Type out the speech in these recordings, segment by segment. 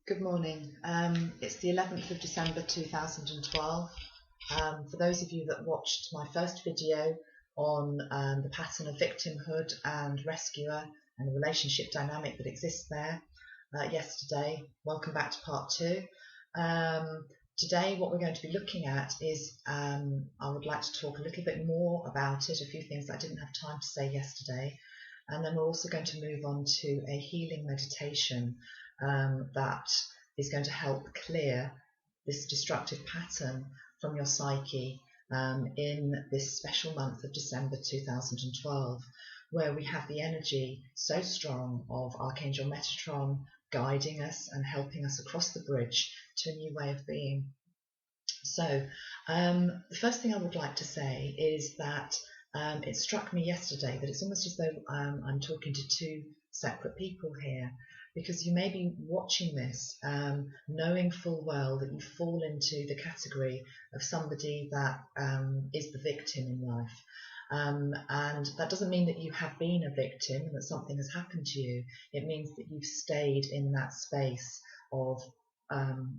Good morning. It's the 11th of December 2012. For those of you that watched my first video on the pattern of victimhood and rescuer and the relationship dynamic that exists there yesterday, welcome back to part two. Today what we're going to be looking at is, I would like to talk a little bit more about it, a few things that I didn't have time to say yesterday, and then we're also going to move on to a healing meditation that is going to help clear this destructive pattern from your psyche in this special month of December 2012, where we have the energy so strong of Archangel Metatron guiding us and helping us across the bridge to a new way of being. So the first thing I would like to say is that it struck me yesterday that it's almost as though I'm talking to two separate people here, because you may be watching this knowing full well that you fall into the category of somebody that is the victim in life. And that doesn't mean that you have been a victim and that something has happened to you. It means that you've stayed in that space of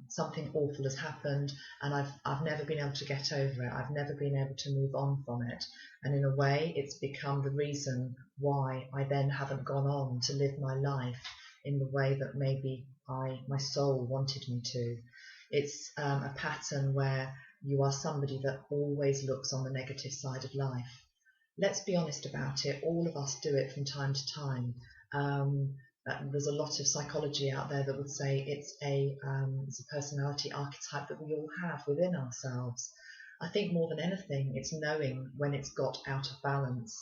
something awful has happened and I've never been able to get over it. I've never been able to move on from it. And in a way, it's become the reason why I then haven't gone on to live my life in the way that maybe my soul wanted me to. It's a pattern where you are somebody that always looks on the negative side of life. Let's be honest about it. All of us do it from time to time. There's a lot of psychology out there that would say it's a personality archetype that we all have within ourselves. I think more than anything, it's knowing when it's got out of balance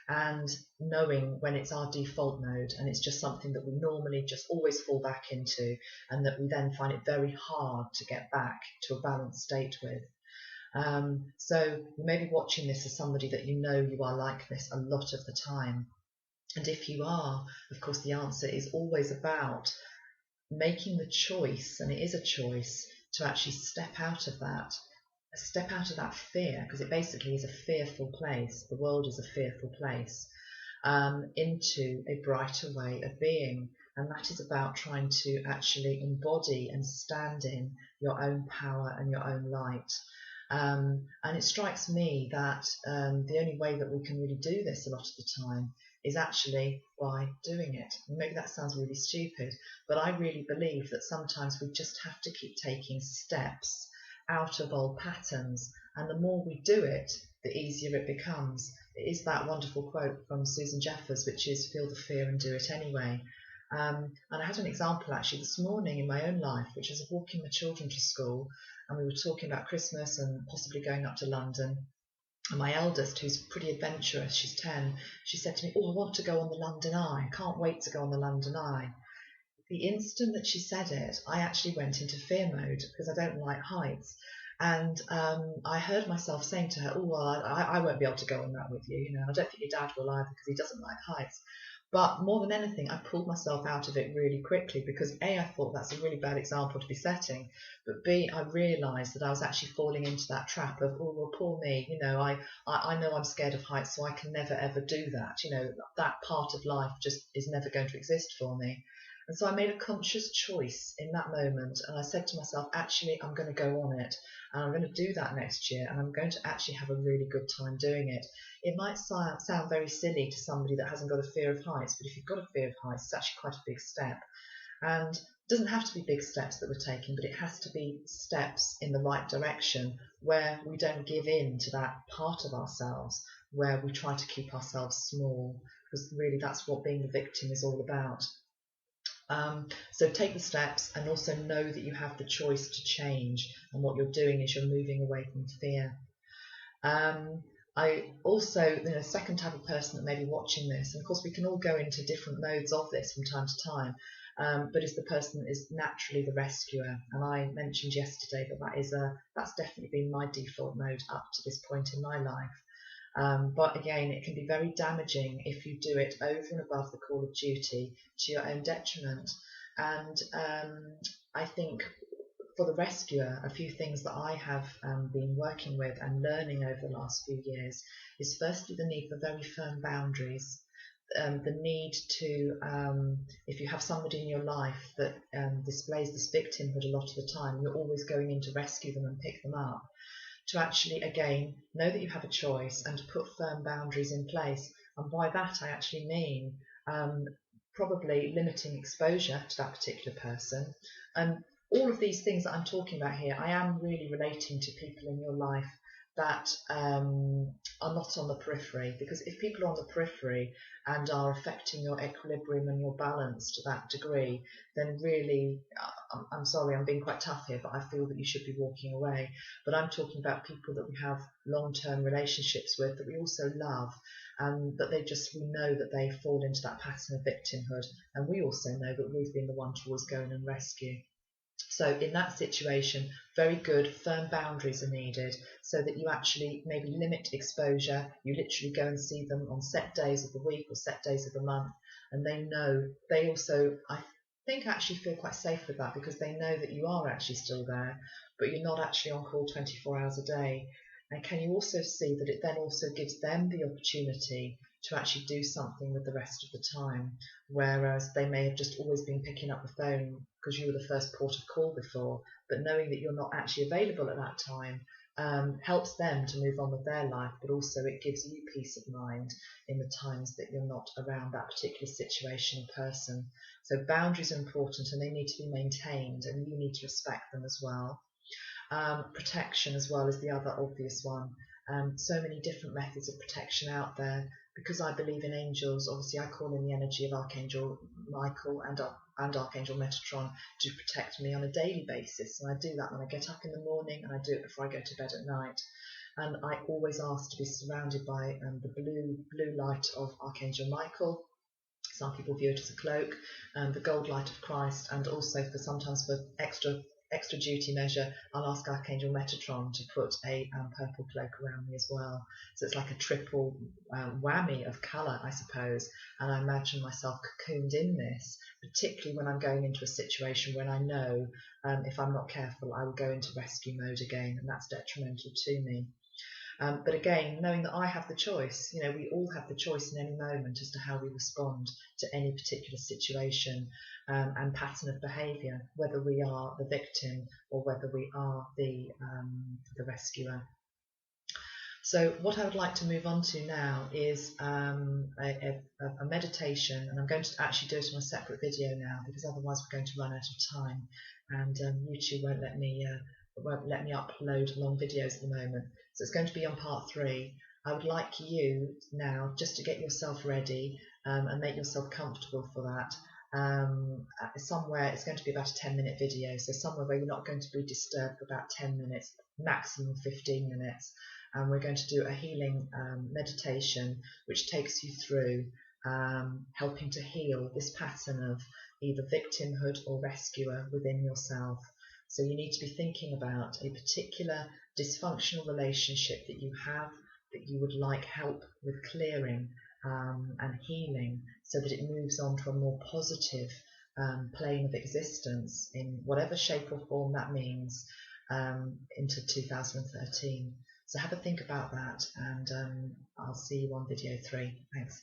and knowing when it's our default mode and it's just something that we normally just always fall back into, and that we then find it very hard to get back to a balanced state with. So you may be watching this as somebody that you know you are like this a lot of the time. And if you are, of course, the answer is always about making the choice, and it is a choice, to actually step out of that fear, because it basically is a fearful place. The world is a fearful place, into a brighter way of being. And that is about trying to actually embody and stand in your own power and your own light. And it strikes me that the only way that we can really do this a lot of the time is actually by doing it. Maybe that sounds really stupid, but I really believe that sometimes we just have to keep taking steps out of old patterns, and the more we do it, the easier it becomes. It is that wonderful quote from Susan Jeffers, which is feel the fear and do it anyway. And I had an example actually this morning in my own life, which was walking my children to school, and we were talking about Christmas and possibly going up to London. And my eldest, who's pretty adventurous, she's 10, she said to me, "Oh, I want to go on the London Eye. I can't wait to go on the London Eye." The instant that she said it, I actually went into fear mode because I don't like heights. And I heard myself saying to her, "Oh, well, I won't be able to go on that with you. You know, I don't think your dad will either because he doesn't like heights." But more than anything, I pulled myself out of it really quickly because A, I thought that's a really bad example to be setting, but B, I realised that I was actually falling into that trap of, "Oh, well, poor me, you know, I know I'm scared of heights, so I can never ever do that. You know, that part of life just is never going to exist for me." And so I made a conscious choice in that moment, and I said to myself, actually, I'm going to go on it, and I'm going to do that next year, and I'm going to actually have a really good time doing it. It might sound very silly to somebody that hasn't got a fear of heights, but if you've got a fear of heights, it's actually quite a big step. And it doesn't have to be big steps that we're taking, but it has to be steps in the right direction where we don't give in to that part of ourselves where we try to keep ourselves small, because really that's what being the victim is all about. So take the steps and also know that you have the choice to change, and what you're doing is you're moving away from fear. I also, second type of person that may be watching this, and of course we can all go into different modes of this from time to time, but is the person that is naturally the rescuer. And I mentioned yesterday that that's definitely been my default mode up to this point in my life. But again, it can be very damaging if you do it over and above the call of duty to your own detriment. And I think for the rescuer, a few things that I have been working with and learning over the last few years is firstly the need for very firm boundaries. the need to, if you have somebody in your life that displays this victimhood a lot of the time, you're always going in to rescue them and pick them up, to actually, again, know that you have a choice and to put firm boundaries in place. And by that, I actually mean probably limiting exposure to that particular person. And all of these things that I'm talking about here, I am really relating to people in your life that are not on the periphery, because if people are on the periphery and are affecting your equilibrium and your balance to that degree, then really, I'm sorry, I'm being quite tough here, but I feel that you should be walking away. But I'm talking about people that we have long-term relationships with, that we also love, and that we know that they fall into that pattern of victimhood, and we also know that we've been the one to always go in and rescue. So in that situation, very good firm boundaries are needed, so that you actually maybe limit exposure. You literally go and see them on set days of the week or set days of the month, and they also, I think, actually feel quite safe with that, because they know that you are actually still there, but you're not actually on call 24 hours a day. And can you also see that it then also gives them the opportunity to actually do something with the rest of the time, whereas they may have just always been picking up the phone because you were the first port of call before, but knowing that you're not actually available at that time helps them to move on with their life, but also it gives you peace of mind in the times that you're not around that particular situation or person. So boundaries are important, and they need to be maintained, and you need to respect them as well. Protection as well is the other obvious one. So many different methods of protection out there. Because I believe in angels, obviously I call in the energy of Archangel Michael and Archangel Metatron to protect me on a daily basis. And I do that when I get up in the morning, and I do it before I go to bed at night. And I always ask to be surrounded by the blue light of Archangel Michael. Some people view it as a cloak, the gold light of Christ, and also sometimes for extra duty measure, I'll ask Archangel Metatron to put a purple cloak around me as well. So it's like a triple whammy of colour, I suppose, and I imagine myself cocooned in this, particularly when I'm going into a situation when I know if I'm not careful I will go into rescue mode again, and that's detrimental to me. But again, knowing that I have the choice, we all have the choice in any moment as to how we respond to any particular situation and pattern of behaviour, whether we are the victim or whether we are the rescuer. So what I would like to move on to now is a meditation, and I'm going to actually do it on a separate video now, because otherwise we're going to run out of time, and YouTube won't let me upload long videos at the moment. So it's going to be on part 3. I would like you now just to get yourself ready and make yourself comfortable for that. Somewhere, it's going to be about a 10-minute video, so somewhere where you're not going to be disturbed for about 10 minutes, maximum 15 minutes. And we're going to do a healing meditation which takes you through helping to heal this pattern of either victimhood or rescuer within yourself. So you need to be thinking about a particular dysfunctional relationship that you have, that you would like help with clearing and healing, so that it moves on to a more positive plane of existence in whatever shape or form that means into 2013. So have a think about that, and I'll see you on video 3. Thanks.